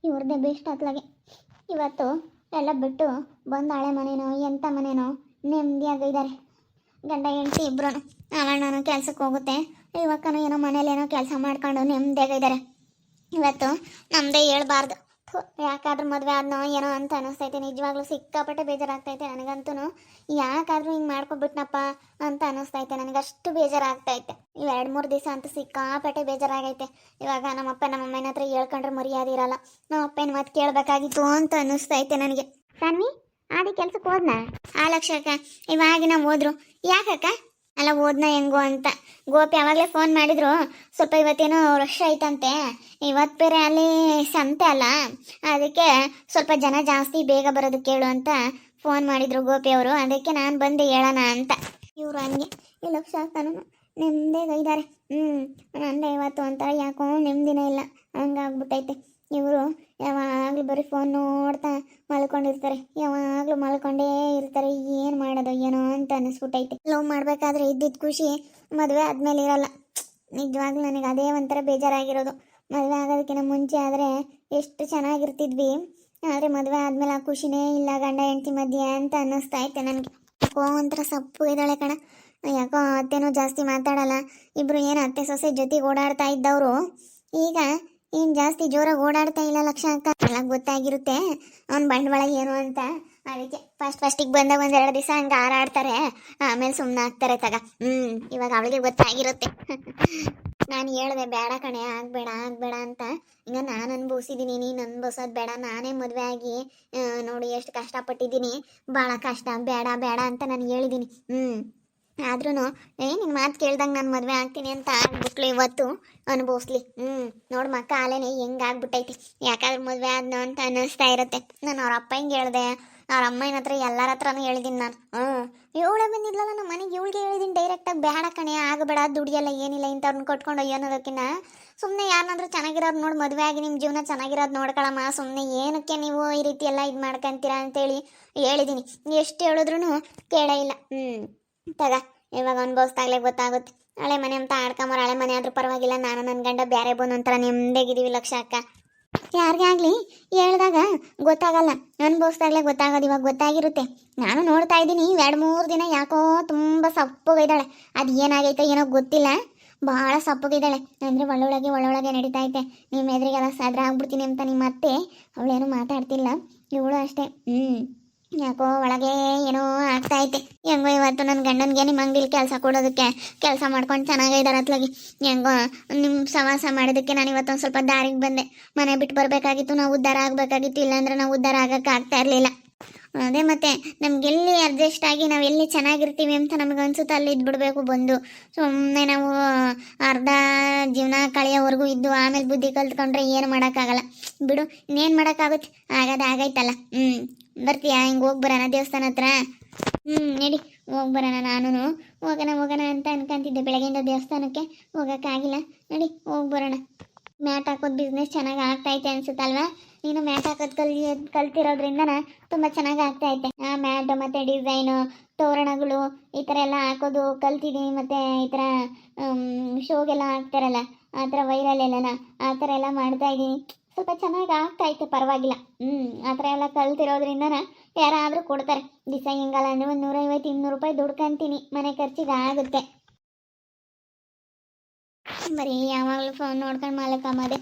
ಇವ್ರದ್ದೇ best ಅತ್ಲಾಗೆ. ಇವತ್ತು ಎಲ್ಲ ಬಿಟ್ಟು ಬಂದು ಹಳೆ ಮನೇನೋ ಎಂಥ ಮನೇನೋ ನೆಮ್ಮದಿಯಾಗಿದ್ದಾರೆ. ಗಂಡ ಹೆಂಡತಿ ಇಬ್ರು. ಅವಣ್ಣನು ಕೆಲ್ಸಕ್ಕೆ ಹೋಗುತ್ತೆ, ಇವಕ್ಕನು ಏನೋ ಮನೇಲೇನೋ ಕೆಲಸ ಮಾಡ್ಕೊಂಡು ನೆಮ್ಮದಿಯಾಗಿದ್ದಾರೆ. ಇವತ್ತು ನಮ್ಮದೇ ಹೇಳ್ಬಾರ್ದು. ಯಾಕಾದ್ರೂ ಮದುವೆ ಆದ್ನೋ ಏನೋ ಅಂತ ಅನ್ನಿಸ್ತೈತೆ. ನಿಜವಾಗ್ಲೂ ಸಿಕ್ಕಾಪಟ್ಟೆ ಬೇಜಾರಾಗ್ತೈತೆ ನನಗಂತೂ. ಯಾಕಾದ್ರೂ ಹಿಂಗೆ ಮಾಡ್ಕೊಬಿಟ್ನಪ್ಪ ಅಂತ ಅನ್ನಿಸ್ತೈತೆ. ನನಗಷ್ಟು ಬೇಜಾರಾಗ್ತೈತೆ. ಇವು 2-3 ದಿವಸ ಅಂತೂ ಸಿಕ್ಕಾಪಟ್ಟೆ ಬೇಜಾರಾಗೈತೆ. ಇವಾಗ ನಮ್ಮಪ್ಪ ನಮ್ಮಮ್ಮನ ಹತ್ರ ಹೇಳ್ಕೊಂಡ್ರೆ ಮರ್ಯಾದೆ ಇರಲ್ಲ. ನಮ್ಮಪ್ಪನ ಮಾತು ಕೇಳಬೇಕಾಗಿತ್ತು ಅಂತ ಅನ್ನಿಸ್ತೈತೆ ನನಗೆ. ಸಾನ್ವಿ ಆದಿ ಕೆಲ್ಸಕ್ಕೆ ಹೋದ್ನಾ? ಆ ಲಕ್ಷಕ್ಕ ಇವಾಗಿನ ಹೋದ್ರು. ಯಾಕಕ್ಕ? ಅಲ್ಲ ಓದ್ನ ಹೆಂಗೋ ಅಂತ. ಗೋಪಿ ಯಾವಾಗಲೇ ಫೋನ್ ಮಾಡಿದ್ರು, ಸ್ವಲ್ಪ ಇವತ್ತೇನೋ ರಶ್ ಐತಂತೆ, ಇವತ್ತು ಬೇರೆ ಅಲ್ಲಿ ಸಂತೆ ಅಲ್ಲ, ಅದಕ್ಕೆ ಸ್ವಲ್ಪ ಜನ ಜಾಸ್ತಿ ಬೇಗ ಬರೋದು ಕೇಳು ಅಂತ ಫೋನ್ ಮಾಡಿದ್ರು ಗೋಪಿ ಅವರು. ಅದಕ್ಕೆ ನಾನು ಬಂದೆ ಹೇಳೋಣ ಅಂತ. ಇವರು ಹಂಗೆ ಈ ಲಕ್ಷ ನಾನು ನೆಮ್ಮದಿಯಾಗಿದ್ದಾರೆ. ನಂದೇ ಇವತ್ತು ಒಂಥರ ಯಾಕೋ ನೆಮ್ಮದಿನೇ ಇಲ್ಲ, ಹಂಗಾಗ್ಬಿಟ್ಟೈತೆ. ಇವರು ಯಾವಾಗಲೂ ಬರೀ ಫೋನ್ ನೋಡ್ತಾ ಮಲ್ಕೊಂಡಿರ್ತಾರೆ, ಯಾವಾಗಲೂ ಮಲ್ಕೊಂಡೇ ಇರ್ತಾರೆ. ಏನು ಮಾಡೋದು ಏನೋ ಅಂತ ಅನ್ನಿಸ್ಬಿಟ್ಟೈತೆ. ಲವ್ ಮಾಡಬೇಕಾದ್ರೆ ಇದ್ದಿದ್ದು ಖುಷಿ ಮದುವೆ ಆದಮೇಲೆ ಇರಲ್ಲ. ನಿಜವಾಗ್ಲೂ ನನಗೆ ಅದೇ ಒಂಥರ ಬೇಜಾರಾಗಿರೋದು. ಮದುವೆ ಆಗೋದಕ್ಕಿಂತ ಮುಂಚೆ ಆದರೆ ಎಷ್ಟು ಚೆನ್ನಾಗಿರ್ತಿದ್ವಿ, ಆದರೆ ಮದುವೆ ಆದಮೇಲೆ ಆ ಖುಷಿನೇ ಇಲ್ಲ ಗಂಡ ಹೆಂಡತಿ ಮಧ್ಯೆ ಅಂತ ಅನ್ನಿಸ್ತಾ ಐತೆ ನನಗೆ. ಯಾಕೋ ಒಂಥರ ಸಪ್ಪು ಇದ್ದಾಳೆ ಕಣ. ಯಾಕೋ ಅತ್ತೆನೂ ಜಾಸ್ತಿ ಮಾತಾಡಲ್ಲ. ಇಬ್ಬರು ಏನು ಅತ್ತೆ ಸೊಸೆ ಜೊತೆಗೆ ಓಡಾಡ್ತಾ ಇದ್ದವರು ಈಗ ಏನು ಜಾಸ್ತಿ ಜೋರಾಗಿ ಓಡಾಡ್ತಾ ಇಲ್ಲ. ಲಕ್ಷ ಅಂತ ಎಲ್ಲ ಗೊತ್ತಾಗಿರುತ್ತೆ ಅವ್ನ ಬಂಡವಾಳ ಏನು ಅಂತ. ಅದಕ್ಕೆ ಫಸ್ಟಿಗೆ ಬಂದಾಗ 1-2 ದಿವಸ ಹಂಗೆ ಹಾರಾಡ್ತಾರೆ, ಆಮೇಲೆ ಸುಮ್ಮನೆ ಆಗ್ತಾರೆ ತಗ. ಇವಾಗ ಅವಳಿಗೆ ಗೊತ್ತಾಗಿರುತ್ತೆ. ನಾನು ಹೇಳಿದೆ ಬೇಡ ಕಣೆ, ಆಗಬೇಡ ಅಂತ. ಈಗ ನಾನು ಅನುಭವಿಸಿದ್ದೀನಿ, ನೀನು ಅನುಭವಿಸೋದು ಬೇಡ. ನಾನೇ ಮದುವೆ ಆಗಿ ನೋಡಿ ಎಷ್ಟು ಕಷ್ಟಪಟ್ಟಿದ್ದೀನಿ, ಭಾಳ ಕಷ್ಟ, ಬೇಡ ಅಂತ ನಾನು ಹೇಳಿದ್ದೀನಿ. ಆದ್ರೂ ನಿನ್ನ ಮಾತು ಕೇಳ್ದಂಗೆ ನಾನು ಮದುವೆ ಆಗ್ತೀನಿ ಅಂತ ಆಗ್ಬಿಟ್ಲು. ಇವತ್ತು ಅನುಭವಿಸ್ಲಿ. ನೋಡು ಮಕ್ಕ ಅಲೇನೆ ಹೆಂಗಾಗ್ಬಿಟ್ಟೈತಿ. ಯಾಕಾದ್ರೂ ಮದುವೆ ಆದ್ನೋ ಅಂತ ಅನ್ನಿಸ್ತಾ ಇರುತ್ತೆ. ನಾನು ಅವ್ರ ಅಪ್ಪ ಹಿಂಗೆ ಹೇಳಿದೆ, ಅವ್ರ ಅಮ್ಮನ ಹತ್ರ ಎಲ್ಲರ ಹತ್ರನೂ ಹೇಳಿದ್ದೀನಿ ನಾನು. ಇವಳೇ ಬಂದಿದ್ಲಲ್ಲ ನಮ್ಮ ಮನೆಗೆ, ಇವಳಿಗೆ ಹೇಳಿದ್ದೀನಿ ಡೈರೆಕ್ಟಾಗಿ ಬೇಡ ಕಣೆ, ಆಗಬೇಡ, ದುಡಿಯಲ್ಲ ಏನಿಲ್ಲ ಇಂಥವ್ರನ್ನ ಕೊಟ್ಕೊಂಡು ಅನ್ನೋದಕ್ಕಿಂತ ಸುಮ್ಮನೆ ಯಾರನ್ನಾದ್ರೂ ಚೆನ್ನಾಗಿರೋದು ನೋಡಿ ಮದುವೆ ಆಗಿ ನಿಮ್ಮ ಜೀವನ ಚೆನ್ನಾಗಿರೋದು ನೋಡ್ಕೊಳಮ್ಮ. ಸುಮ್ಮನೆ ಏನಕ್ಕೆ ನೀವು ಈ ರೀತಿ ಎಲ್ಲ ಇದು ಮಾಡ್ಕೊಂತೀರಾ ಅಂತೇಳಿ ಹೇಳಿದ್ದೀನಿ. ಎಷ್ಟು ಹೇಳಿದ್ರು ಕೇಳೇ ಇಲ್ಲ. ತಗ ಇವಾಗ ಅನುಭವಿಸ್ದಾಗಲೇ ಗೊತ್ತಾಗುತ್ತೆ. ಹಳೆ ಮನೆ ಅಂತ ಆಡ್ಕೊಂಬರು, ಹಳೆ ಮನೆ ಆದ್ರೂ ಪರವಾಗಿಲ್ಲ, ನಾನು ನನ್ನ ಗಂಡ ಬೇರೆ ಬಂದು ಒಂಥರ ನೆಮ್ಮದಿಯಾಗಿದ್ದೀವಿ ಲಕ್ಷ ಅಕ್ಕ. ಯಾರಿಗೆ ಆಗಲಿ ಹೇಳಿದಾಗ ಗೊತ್ತಾಗಲ್ಲ, ಅನುಭವಿಸ್ದಾಗಲೇ ಗೊತ್ತಾಗೋದು. ಇವಾಗ ಗೊತ್ತಾಗಿರುತ್ತೆ. ನಾನು ನೋಡ್ತಾ ಇದ್ದೀನಿ 2-3 ದಿನ ಯಾಕೋ ತುಂಬ ಸಪ್ಪಗಿದ್ದಾಳೆ. ಅದು ಏನಾಗೈತೆ ಏನೋ ಗೊತ್ತಿಲ್ಲ, ಭಾಳ ಸಪ್ಪಗಿದ್ದಾಳೆ. ಅಂದರೆ ಒಳ್ಳೊಳಗೆ ನಡೀತಾ ಐತೆ. ನಿಮ್ಮ ಎದುರಿಗೆಲ್ಲ ಸಾದ್ರ ಆಗ್ಬಿಡ್ತೀನಿ ಅಂತ ನಿಮ್ಮ ಅತ್ತೆ ಅವಳೇನು ಮಾತಾಡ್ತಿಲ್ಲ. ಇವಳು ಅಷ್ಟೇ. ಯಾಕೋ ಒಳಗೆ ಏನೋ ಆಗ್ತಾ ಐತೆ. ಹೆಂಗೋ ಇವತ್ತು ನನ್ನ ಗಂಡನಿಗೆ ನಿಮ್ಮ ಅಂಗಡಿಲಿ ಕೆಲಸ ಕೊಡೋದಕ್ಕೆ ಕೆಲಸ ಮಾಡ್ಕೊಂಡು ಚೆನ್ನಾಗಿದ್ದಾರೆ ಅತ್ಲಾಗಿ. ಹೆಂಗೋ ನಿಮ್ಮ ಸವಾಸ ಮಾಡೋದಕ್ಕೆ ನಾನು ಇವತ್ತೊಂದು ಸ್ವಲ್ಪ ದಾರಿಗೆ ಬಂದೆ. ಮನೆ ಬಿಟ್ಟು ಬರಬೇಕಾಗಿತ್ತು, ನಾವು ಉದ್ಧಾರ ಆಗಬೇಕಾಗಿತ್ತು. ಇಲ್ಲಾಂದ್ರೆ ನಾವು ಉದ್ಧಾರ ಆಗೋಕ್ಕೆ ಆಗ್ತಾ ಇರಲಿಲ್ಲ. ಅದೇ ಮತ್ತೆ ನಮಗೆಲ್ಲಿ ಅಡ್ಜಸ್ಟ್ ಆಗಿ ನಾವು ಎಲ್ಲಿ ಚೆನ್ನಾಗಿರ್ತೀವಿ ಅಂತ ನಮಗೆ ಅನ್ಸುತ್ತೆ ಅಲ್ಲಿ ಇದ್ಬಿಡ್ಬೇಕು ಬಂದು. ಸುಮ್ಮನೆ ನಾವು ಅರ್ಧ ಜೀವನ ಕಳೆಯೋವರೆಗೂ ಇದ್ದು ಆಮೇಲೆ ಬುದ್ಧಿ ಕಲ್ತ್ಕೊಂಡ್ರೆ ಏನು ಮಾಡೋಕ್ಕಾಗಲ್ಲ ಬಿಡು. ಇನ್ನೇನು ಮಾಡೋಕ್ಕಾಗುತ್ತೆ, ಆಗೈತಲ್ಲ. ಬರ್ತೀಯಾ? ಹಿಂಗೆ ಹೋಗಿ ಬರೋಣ ದೇವಸ್ಥಾನ ಹತ್ರ? ನಡಿ ಹೋಗಿ ಬರೋಣ. ನಾನು ಹೋಗೋಣ ಅಂತ ಅನ್ಕೊಂತಿದ್ದೆ ಬೆಳಗ್ಗೆಯಿಂದ ದೇವಸ್ಥಾನಕ್ಕೆ ಹೋಗೋಕ್ಕಾಗಿಲ್ಲ. ನಡಿ ಹೋಗಿ ಬರೋಣ. ಮ್ಯಾಟ್ ಹಾಕೋದು ಬಿಸ್ನೆಸ್ ಚೆನ್ನಾಗಿ ಆಗ್ತೈತೆ ಅನ್ಸುತ್ತಲ್ವಾ? ನೀನು ಮ್ಯಾಟ್ ಹಾಕೋದು ಕಲ್ತಿರೋದ್ರಿಂದ ತುಂಬ ಚೆನ್ನಾಗಿ ಆಗ್ತೈತೆ. ಮ್ಯಾಟ್ ಮತ್ತು ಡಿಸೈನು, ತೋರಣಗಳು ಈ ಥರ ಎಲ್ಲ ಹಾಕೋದು ಕಲ್ತಿದ್ದೀನಿ. ಮತ್ತು ಈ ಥರ ಶೋಗೆಲ್ಲ ಹಾಕ್ತಾರಲ್ಲ ಆ ಥರ ವೈರಲ್ ಎಲ್ಲನ ಆ ಥರ ಎಲ್ಲ ಮಾಡ್ತಾಯಿದ್ದೀನಿ. ಸ್ವಲ್ಪ ಚೆನ್ನಾಗಿ ಆಗ್ತೈತೆ, ಪರವಾಗಿಲ್ಲ. ಆ ಥರ ಎಲ್ಲ ಕಲ್ತಿರೋದ್ರಿಂದ ಯಾರಾದರೂ ಕೊಡ್ತಾರೆ. ದಿವಸ ಹಿಂಗಲ್ಲ ಅಂದರೆ ಒಂದು 150-200 ರೂಪಾಯಿ ದುಡ್ಕೊಂತೀನಿ, ಮನೆ ಖರ್ಚಿಗೆ ಆಗುತ್ತೆ. ಬರೀ ಯಾವಾಗಲೂ ಫೋನ್ ನೋಡ್ಕೊಂಡು ಮಲ್ಕೊಂಬೋದೆ,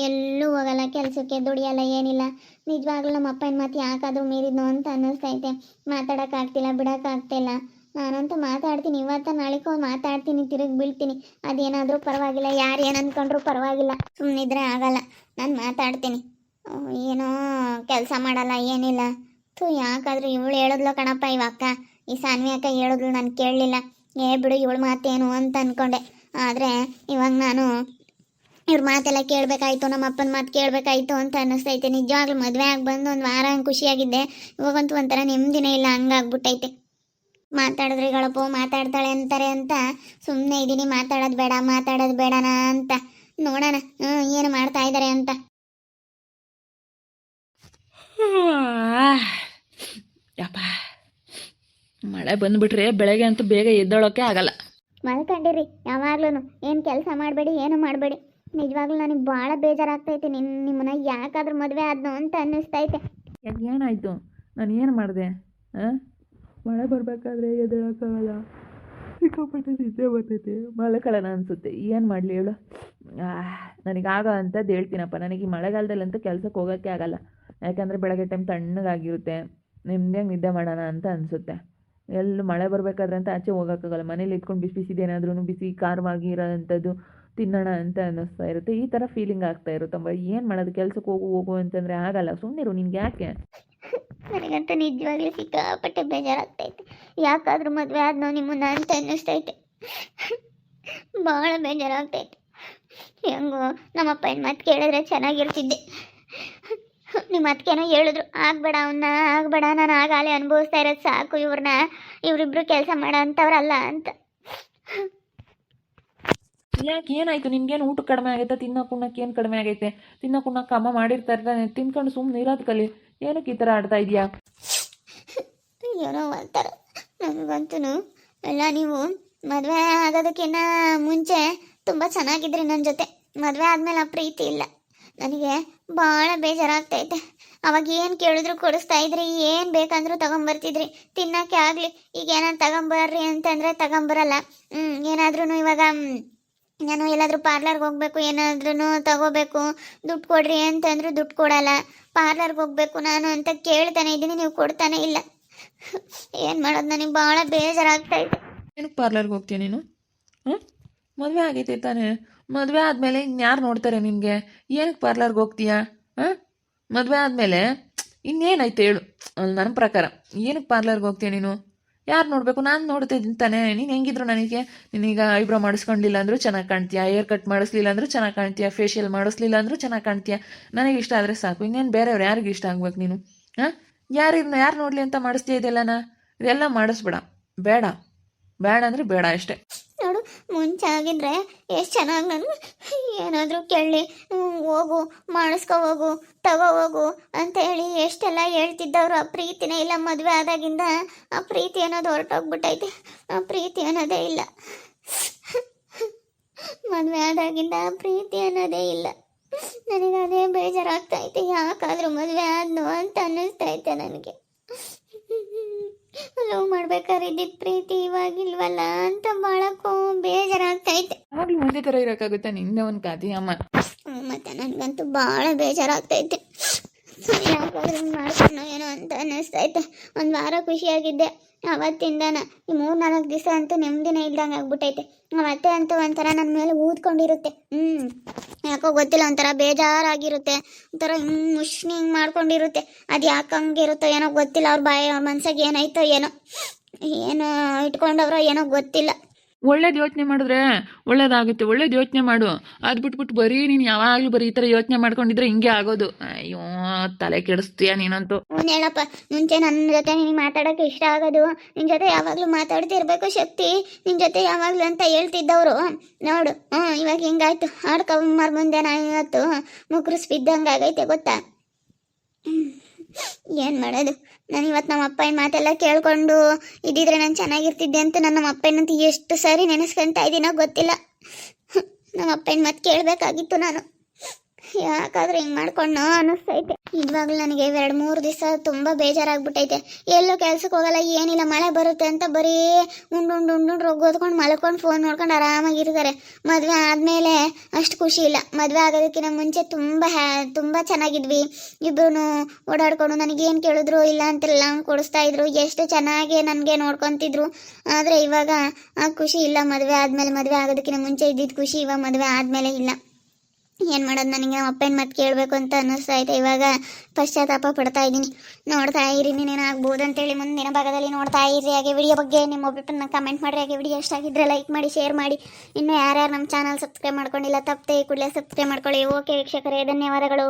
ಎಲ್ಲೂ ಹೋಗಲ್ಲ, ಕೆಲಸಕ್ಕೆ ದುಡಿಯಲ್ಲ, ಏನಿಲ್ಲ. ನಿಜವಾಗ್ಲೂ ನಮ್ಮ ಅಪ್ಪನ ಮಾತು ಯಾಕಾದರೂ ಮೀರಿದ್ನೋ ಅಂತ ಅನ್ನಿಸ್ತೈತೆ. ಮಾತಾಡೋಕ್ಕಾಗ್ತಿಲ್ಲ, ಬಿಡೋಕ್ಕಾಗ್ತಿಲ್ಲ. ನಾನಂತೂ ಮಾತಾಡ್ತೀನಿ, ಇವತ್ತು ನಾಳೆಗೂ ಮಾತಾಡ್ತೀನಿ, ತಿರುಗಿ ಬೀಳ್ತೀನಿ. ಅದೇನಾದರೂ ಪರವಾಗಿಲ್ಲ, ಯಾರು ಏನು ಅಂದ್ಕೊಂಡ್ರೂ ಪರವಾಗಿಲ್ಲ, ಸುಮ್ಮನಿದ್ರೆ ಆಗಲ್ಲ. ನಾನು ಮಾತಾಡ್ತೀನಿ. ಏನೋ ಕೆಲಸ ಮಾಡಲ್ಲ, ಏನಿಲ್ಲ. ಯಾಕಾದರೂ ಇವಳು ಹೇಳಿದ್ಲು ಕಣಪ್ಪ, ಇವಕ್ಕ ಈ ಸಾನ್ವಿ ಅಕ್ಕ ಹೇಳಿದ್ಲು, ನಾನು ಕೇಳಲಿಲ್ಲ. ಬಿಡು ಇವಳು ಮಾತೇನು ಅಂತ ಅಂದ್ಕೊಂಡೆ. ಆದರೆ ಇವಾಗ ನಾನು ಇವ್ರ ಮಾತೆಲ್ಲ ಕೇಳಬೇಕಾಯ್ತು, ನಮ್ಮ ಅಪ್ಪನ ಮಾತು ಕೇಳಬೇಕಾಯ್ತು ಅಂತ ಅನ್ನಿಸ್ತೈತೆ. ನಿಜವಾಗ್ಲೂ ಮದುವೆ ಆಗಿ ಬಂದು 1 ವಾರ ಖುಷಿಯಾಗಿದ್ದೆ. ಇವಾಗಂತೂ ಒಂಥರ ನೆಮ್ಮದಿನೇ ಇಲ್ಲ, ಹಂಗಾಗ್ಬಿಟ್ಟೈತೆ. ಮಾತಾಡಿದ್ರೆ ಗಳಪ್ಪು ಮಾತಾಡ್ತಾಳೆ ಅಂತಾರೆ ಅಂತ ಸುಮ್ಮನೆ ಇದ್ದೀನಿ. ಮಾತಾಡೋದು ಬೇಡಣ ಅಂತ ನೋಡೋಣ ಏನು ಮಾಡ್ತಾ ಇದ್ದಾರೆ ಅಂತ. ಯಪ್ಪ, ಮಳೆ ಬಂದುಬಿಟ್ರೆ ಬೆಳಗ್ಗೆ ಅಂತೂ ಬೇಗ ಎದ್ದೊಳೋಕ್ಕೆ ಆಗಲ್ಲ. ಮಲ್ಕೊಂಡಿರಿ ಯಾವಾಗ್ಲೂ. ಏನು ಕೆಲಸ ಮಾಡಬೇಡಿ, ಏನು ಮಾಡಬೇಡಿ. ನಿಜವಾಗ್ಲೂ ನನಗೆ ಭಾಳ ಬೇಜಾರಾಗ್ತೈತೆ ನಿಮ್ಮನ್ನ ಯಾಕಾದ್ರೂ ಮದುವೆ ಆದ್ನೋ ಅಂತ ಅನ್ನಿಸ್ತೈತೆ. ಯಾಕೆ ಏನಾಯಿತು? ನಾನು ಏನು ಮಾಡಿದೆ? ಹಾಂ, ಮಳೆ ಬರಬೇಕಾದ್ರೆ ಎದ್ದೇಳೋಕ್ಕಾಗಲ್ಲ, ಸಿಕ್ಕಾಪಟ್ಟೆ ನಿದ್ದೆ ಬರ್ತೈತೆ, ಮಲ್ಕೊಳ್ಳೋಣ ಅನಿಸುತ್ತೆ. ಏನು ಮಾಡಲಿ ಹೇಳು? ನನಗಾಗ ಅಂಥದ್ದು ಹೇಳ್ತೀನಪ್ಪ. ನನಗೆ ಈ ಮಳೆಗಾಲದಲ್ಲಂತೂ ಕೆಲ್ಸಕ್ಕೆ ಹೋಗೋಕ್ಕೆ ಆಗಲ್ಲ. ಯಾಕಂದರೆ ಬೆಳಗ್ಗೆ ಟೈಮ್ ತಣ್ಣಗಾಗಿರುತ್ತೆ, ನೆಮ್ಮದಿಯಾಗಿ ನಿದ್ದೆ ಮಾಡೋಣ ಅಂತ ಅನಿಸುತ್ತೆ. ಎಲ್ಲೂ ಮಳೆ ಬರಬೇಕಾದ್ರೆ ಅಂತ ಆಚೆ ಹೋಗೋಕ್ಕಾಗಲ್ಲ. ಮನೇಲಿ ಇಟ್ಕೊಂಡು ಬಿಸಿ ಬಿಸಿದೇನಾದ್ರೂ ಬಿಸಿ ಖಾರವಾಗಿರೋಂಥದ್ದು ತಿನ್ನೋಣ ಅಂತ ಅನ್ನಿಸ್ತಾ ಇರುತ್ತೆ. ಈ ಥರ ಫೀಲಿಂಗ್ ಆಗ್ತಾ ಇರುತ್ತಮ್ಮ. ಏನು ಮಾಡೋದು? ಕೆಲ್ಸಕ್ಕೆ ಹೋಗು ಅಂತಂದರೆ ಆಗಲ್ಲ. ಸುಮ್ಮನಿರು, ನಿನ್ಗೆ ಯಾಕೆ? ನನಗಂತೂ ನಿಜವಾಗ್ಲೂ ಸಿಕ್ಕಾಪಟ್ಟೆ ಬೇಜಾರಾಗ್ತೈತೆ. ಯಾಕಾದ್ರೂ ಮದುವೆ ಆದ್ನೋ ನಿಮ್ಮನ್ನ ಅಂತ ಅನ್ನಿಸ್ತೈತೆ. ಭಾಳ ಬೇಜಾರಾಗ್ತೈತೆ. ಹೆಂಗೋ ನಮ್ಮಪ್ಪ ಏನು ಮಾತು ಕೇಳಿದ್ರೆ ಚೆನ್ನಾಗಿರ್ತಿದ್ದೆ. ನಿಮ್ಮ ಅದಕ್ಕೇನೋ ಹೇಳಿದ್ರು, ಆಗಬೇಡ ಅವನ್ನ, ಆಗಬೇಡ, ನಾನು ಆಗಾಲೇ ಅನುಭವಿಸ್ತಾ ಇರೋದು ಸಾಕು, ಇವರಿಬ್ರು ಕೆಲಸ ಮಾಡೋ ಅಂಥವ್ರಲ್ಲ ಅಂತ. ಯಾಕೆ ಏನಾಯಿತು? ನಿನ್ಗೇನು ಊಟ ಕಡಿಮೆ ಆಗೈತೆ? ತಿನ್ನೋಕೆ ಏನು ಕಡಿಮೆ ಆಗೈತೆ? ತಿನ್ನೋಕೆ ಅಮ್ಮ ಮಾಡಿರ್ತಾರೆ, ತಿನ್ಕೊಂಡು ಸುಮ್ಮನೆ ಇರೋದು ಕಲಿ. ಏನಕ್ಕೆ ಈ ಥರ ಆಡ್ತಾ ಇದೆಯಾ? ಏನೋ ಒಂಥರ ನನಗಂತೂ ಎಲ್ಲ ನೀವು ಮದುವೆ ಆಗೋದಕ್ಕಿಂತ ಮುಂಚೆ ತುಂಬ ಚೆನ್ನಾಗಿದ್ರಿ ನನ್ನ ಜೊತೆ. ಮದುವೆ ಆದಮೇಲೆ ಆ ಪ್ರೀತಿ ಇಲ್ಲ. ನನಗೆ ಭಾಳ ಬೇಜಾರಾಗ್ತೈತೆ. ಅವಾಗ ಏನು ಕೇಳಿದ್ರು ಕೊಡಿಸ್ತಾ ಇದ್ರಿ, ಏನು ಬೇಕಂದ್ರೂ ತಗೊಂಬರ್ತಿದ್ರಿ ತಿನ್ನೋಕ್ಕೆ ಆಗಲಿ. ಈಗ ಏನಾದ್ರು ತಗೊಂಬರ್ರಿ ಅಂತಂದರೆ ತಗೊಂಬರಲ್ಲ. ಏನಾದ್ರೂ ಇವಾಗ ನಾನು ಎಲ್ಲಾದರೂ ಪಾರ್ಲರ್ಗೆ ಹೋಗ್ಬೇಕು, ಏನಾದ್ರೂ ತಗೋಬೇಕು, ದುಡ್ಡು ಕೊಡ್ರಿ ಅಂತಂದ್ರೂ ದುಡ್ಡು ಕೊಡಲ್ಲ. ಪಾರ್ಲರ್ಗೆ ಹೋಗ್ಬೇಕು ನಾನು ಅಂತ ಕೇಳ್ತಾನೆ ಇದ್ದೀನಿ, ನೀವು ಕೊಡ್ತಾನೆ ಇಲ್ಲ. ಏನು ಮಾಡೋದು? ನನಗೆ ಭಾಳ ಬೇಜಾರಾಗ್ತೈತೆ. ಏನಕ್ಕೆ ಪಾರ್ಲರ್ಗೆ ಹೋಗ್ತೀಯ ನೀನು? ಹಾಂ, ಮದುವೆ ಆಗೈತೆ ತಾನೇ? ಮದುವೆ ಆದಮೇಲೆ ಇನ್ಯಾರು ನೋಡ್ತಾರೆ ನಿನಗೆ? ಏನಕ್ಕೆ ಪಾರ್ಲರ್ಗೆ ಹೋಗ್ತೀಯಾ? ಹಾಂ, ಮದುವೆ ಆದಮೇಲೆ ಇನ್ನೇನೈತೆ ಹೇಳು? ನನ್ನ ಪ್ರಕಾರ ಏನಕ್ಕೆ ಪಾರ್ಲರ್ಗೆ ಹೋಗ್ತೀಯ ನೀನು? ಯಾರು ನೋಡಬೇಕು? ನಾನು ನೋಡ್ತಿದ್ದೀನಿ ತಾನೆ. ನೀನು ಹೆಂಗಿದ್ರು ನನಗೆ, ನಿನೀಗ ಐಬ್ರೋ ಮಾಡಿಸ್ಕೊಂಡಿಲ್ಲ ಅಂದರೂ ಚೆನ್ನಾಗಿ ಕಾಣ್ತೀಯ, ಹೇರ್ ಕಟ್ ಮಾಡಿಸ್ಲಿಲ್ಲ ಅಂದರೂ ಚೆನ್ನಾಗಿ ಕಾಣ್ತೀಯ, ಫೇಶಿಯಲ್ ಮಾಡಿಸ್ಲಿಲ್ಲ ಅಂದರೂ ಚೆನ್ನಾಗಿ ಕಾಣ್ತೀಯ. ನನಗೆ ಇಷ್ಟ ಆದರೆ ಸಾಕು. ಇನ್ನೇನು ಬೇರೆಯವ್ರು ಯಾರಿಗೆ ಇಷ್ಟ ಆಗ್ಬೇಕು ನೀನು? ಹಾಂ, ಯಾರು ನೋಡಲಿ ಅಂತ ಮಾಡಿಸ್ತೀಯ ಇದೆಲ್ಲನ? ಇದೆಲ್ಲ ಮಾಡಿಸ್ಬೇಡ. ಬೇಡ ಬೇಡ ಅಂದರೆ ಬೇಡ ಅಷ್ಟೇ. ನೋಡು, ಮುಂಚೆ ಆಗಿದ್ರೆ ಎಷ್ಟು ಚೆನ್ನಾಗಿ ನಾನು ಏನಾದರೂ ಕೇಳಿ ಹೋಗು, ಮಾಡಿಸ್ಕೊ ಹೋಗು, ತಗೋ ಹೋಗು ಅಂತ ಹೇಳಿ ಎಷ್ಟೆಲ್ಲ ಹೇಳ್ತಿದ್ದವರು. ಆ ಪ್ರೀತಿನೇ ಇಲ್ಲ. ಮದುವೆ ಆದಾಗಿಂದ ಆ ಪ್ರೀತಿ ಅನ್ನೋದು ಹೊರಟೋಗ್ಬಿಟ್ಟೈತೆ. ಆ ಪ್ರೀತಿ ಅನ್ನೋದೇ ಇಲ್ಲ. ಮದುವೆ ಆದಾಗಿಂದ ಆ ಪ್ರೀತಿ ಅನ್ನೋದೇ ಇಲ್ಲ. ನನಗೆ ಅದೇ ಬೇಜಾರಾಗ್ತೈತೆ. ಯಾಕಾದರೂ ಮದುವೆ ಆದ್ನೋ ಅಂತ ಅನ್ನಿಸ್ತೈತೆ ನನಗೆ. ಲವ್ ಮಾಡ್ಬೇಕಾದ್ರೆ ಇದ್ದಿದ್ದ ಪ್ರೀತಿ ಇವಾಗಿಲ್ವಲ್ಲ ಅಂತ ಭಾಳಕ್ಕೂ ಬೇಜಾರಾಗ್ತೈತೆ. ಆಗಲಿ ಒಂದೇ ಥರ ಇರೋಕ್ಕಾಗುತ್ತೆ? ನಿಂದೆ ಒಂದು ಗಾದಿ ಅಮ್ಮ. ಮತ್ತೆ ನನಗಂತೂ ಭಾಳ ಬೇಜಾರಾಗ್ತೈತೆ. ಯಾಕಾದ್ರೂ ಮಾಡ್ಕೊಂಡು ಏನೋ ಅಂತ ಅನ್ನಿಸ್ತೈತೆ. ಒಂದು ವಾರ ಖುಷಿಯಾಗಿದ್ದೆ, ಅವತ್ತಿಂದನ ಈ 3-4 ದಿವಸ ಅಂತೂ ನೆಮ್ಮದಿನೇ ಇಲ್ದಂಗೆ ಆಗ್ಬಿಟ್ಟೈತೆ. ಮತ್ತೆ ಅಂತೂ ಒಂಥರ ನನ್ನ ಮೇಲೆ ಊದ್ಕೊಂಡಿರುತ್ತೆ. ಯಾಕೋ ಗೊತ್ತಿಲ್ಲ, ಒಂಥರ ಬೇಜಾರಾಗಿರುತ್ತೆ. ಒಂಥರ ಮುಷ್ಣಿ ಹಿಂಗೆ ಮಾಡ್ಕೊಂಡಿರುತ್ತೆ. ಅದು ಯಾಕೆ ಹಂಗಿರುತ್ತೋ ಏನೋ ಗೊತ್ತಿಲ್ಲ. ಅವ್ರ ಮನ್ಸಾಗ ಏನಾಯ್ತೋ ಏನೋ ಇಟ್ಕೊಂಡವ್ರೋ ಏನೋ ಗೊತ್ತಿಲ್ಲ. ಒಳ್ಳೇದು ಯೋಚನೆ ಮಾಡಿದ್ರೆ ಒಳ್ಳೇದಾಗುತ್ತೆ. ಒಳ್ಳೇದು ಯೋಚನೆ ಮಾಡು. ಅದು ಬಿಟ್ಬಿಟ್ಟು ಬರೀ ನೀನು ಯಾವಾಗಲೂ ಬರೀ ಈ ಥರ ಯೋಚನೆ ಮಾಡ್ಕೊಂಡಿದ್ರೆ ಹಿಂಗೆ ಆಗೋದು. ಅಯ್ಯೋ, ತಲೆ ಕೆಡಿಸ್ತೀಯ ನೀನಂತೂ. ಹೇಳಪ್ಪ, ಮುಂಚೆ ನನ್ನ ಜೊತೆ ನಿನಗೆ ಮಾತಾಡೋಕ್ಕೆ ಇಷ್ಟ ಆಗೋದು, ನಿನ್ನ ಜೊತೆ ಯಾವಾಗಲೂ ಮಾತಾಡ್ತಿರ್ಬೇಕು ಶಕ್ತಿ, ನಿನ್ನ ಜೊತೆ ಯಾವಾಗಲೂ ಅಂತ ಹೇಳ್ತಿದ್ದವರು. ನೋಡು, ಇವಾಗ ಹಿಂಗಾಯ್ತು. ಆಡ್ಕೊಂಬಾರ ಮುಂದೆ ನಾನು ಇವತ್ತು ಮುಗ್ರಿಸ್ ಬಿದ್ದಂಗೆ ಆಗೈತೆ ಗೊತ್ತಾ? ಏನು ಮಾಡೋದು? ನಾನು ಇವತ್ತು ನಮ್ಮ ಅಪ್ಪನ ಮಾತೆಲ್ಲ ಕೇಳ್ಕೊಂಡು ಇದ್ದಿದ್ರೆ ನಾನು ಚೆನ್ನಾಗಿರ್ತಿದ್ದೆ ಅಂತ ನಮ್ಮ ಅಪ್ಪನಂತೂ ಎಷ್ಟು ಸಾರಿ ನೆನೆಸ್ಕೊತಾ ಇದ್ದೀನೋ ಗೊತ್ತಿಲ್ಲ. ನಮ್ಮ ಅಪ್ಪನ ಮಾತು ಕೇಳಬೇಕಾಗಿತ್ತು ನಾನು. ಯಾಕಾದ್ರೆ ಹಿಂಗೆ ಮಾಡ್ಕೊಂಡು ಅನ್ನಿಸ್ತೈತೆ. ಇವಾಗಲೂ ನನಗೆ 2-3 ದಿವಸ ತುಂಬ ಬೇಜಾರಾಗ್ಬಿಟ್ಟೈತೆ. ಎಲ್ಲೋ ಕೆಲ್ಸಕ್ಕೆ ಹೋಗಲ್ಲ, ಏನಿಲ್ಲ. ಮಳೆ ಬರುತ್ತೆ ಅಂತ ಬರೀ ಉಂಡು ರೊಗ್ಗೋದ್ಕೊಂಡು ಮಲ್ಕೊಂಡು ಫೋನ್ ನೋಡ್ಕೊಂಡು ಆರಾಮಾಗಿರ್ತಾರೆ. ಮದುವೆ ಆದಮೇಲೆ ಅಷ್ಟು ಖುಷಿ ಇಲ್ಲ. ಮದುವೆ ಆಗೋದಕ್ಕಿಂತ ಮುಂಚೆ ತುಂಬ ಚೆನ್ನಾಗಿದ್ವಿ. ಇಬ್ಬರೂ ಓಡಾಡ್ಕೊಂಡು ನನಗೇನು ಕೇಳಿದ್ರು ಇಲ್ಲ ಅಂತೆಲ್ಲ ಕೊಡಿಸ್ತಾ ಇದ್ರು. ಎಷ್ಟು ಚೆನ್ನಾಗಿ ನನಗೆ ನೋಡ್ಕೊತಿದ್ರು. ಆದರೆ ಇವಾಗ ಆ ಖುಷಿ ಇಲ್ಲ. ಮದುವೆ ಆದಮೇಲೆ, ಮದುವೆ ಆಗೋದಕ್ಕಿಂತ ಮುಂಚೆ ಇದ್ದಿದ್ದು ಖುಷಿ ಇವಾಗ ಮದುವೆ ಆದಮೇಲೆ ಇಲ್ಲ. ಏನು ಮಾಡೋದು? ನನಗೆ ನಮ್ಮ ಅಪ್ಪನ ಮಾತು ಕೇಳಬೇಕು ಅಂತ ಅನ್ನಿಸ್ತಾ ಐತೆ. ಇವಾಗ ಪಶ್ಚಾತ್ತಾಪ ಪಡ್ತಾ ಇದ್ದೀನಿ. ನೋಡ್ತಾ ಇರಿ ನೀನೇನಾಗ್ಬೋದು ಅಂತೇಳಿ ಮುಂದಿನ ಭಾಗದಲ್ಲಿ ನೋಡ್ತಾ ಇರಿ. ಹಾಗೆ ವಿಡಿಯೋ ಬಗ್ಗೆ ನಿಮ್ಮ ಒಬ್ಬರನ್ನ ಕಮೆಂಟ್ ಮಾಡಿರಿ. ಹಾಗೆ ವಿಡಿಯೋ ಎಷ್ಟಾಗಿದ್ದರೆ ಲೈಕ್ ಮಾಡಿ, ಶೇರ್ ಮಾಡಿ. ಇನ್ನೂ ಯಾರ್ಯಾರು ನಮ್ಮ ಚಾನಲ್ ಸಬ್ಸ್ಕ್ರೈಬ್ ಮಾಡ್ಕೊಂಡಿಲ್ಲ ತಪ್ಪದೆ ಕೂಡಲೇ ಸಬ್ಸ್ಕ್ರೈಬ್ ಮಾಡ್ಕೊಳ್ಳಿ. ಓಕೆ ವೀಕ್ಷಕರೇ, ಧನ್ಯವಾದಗಳು.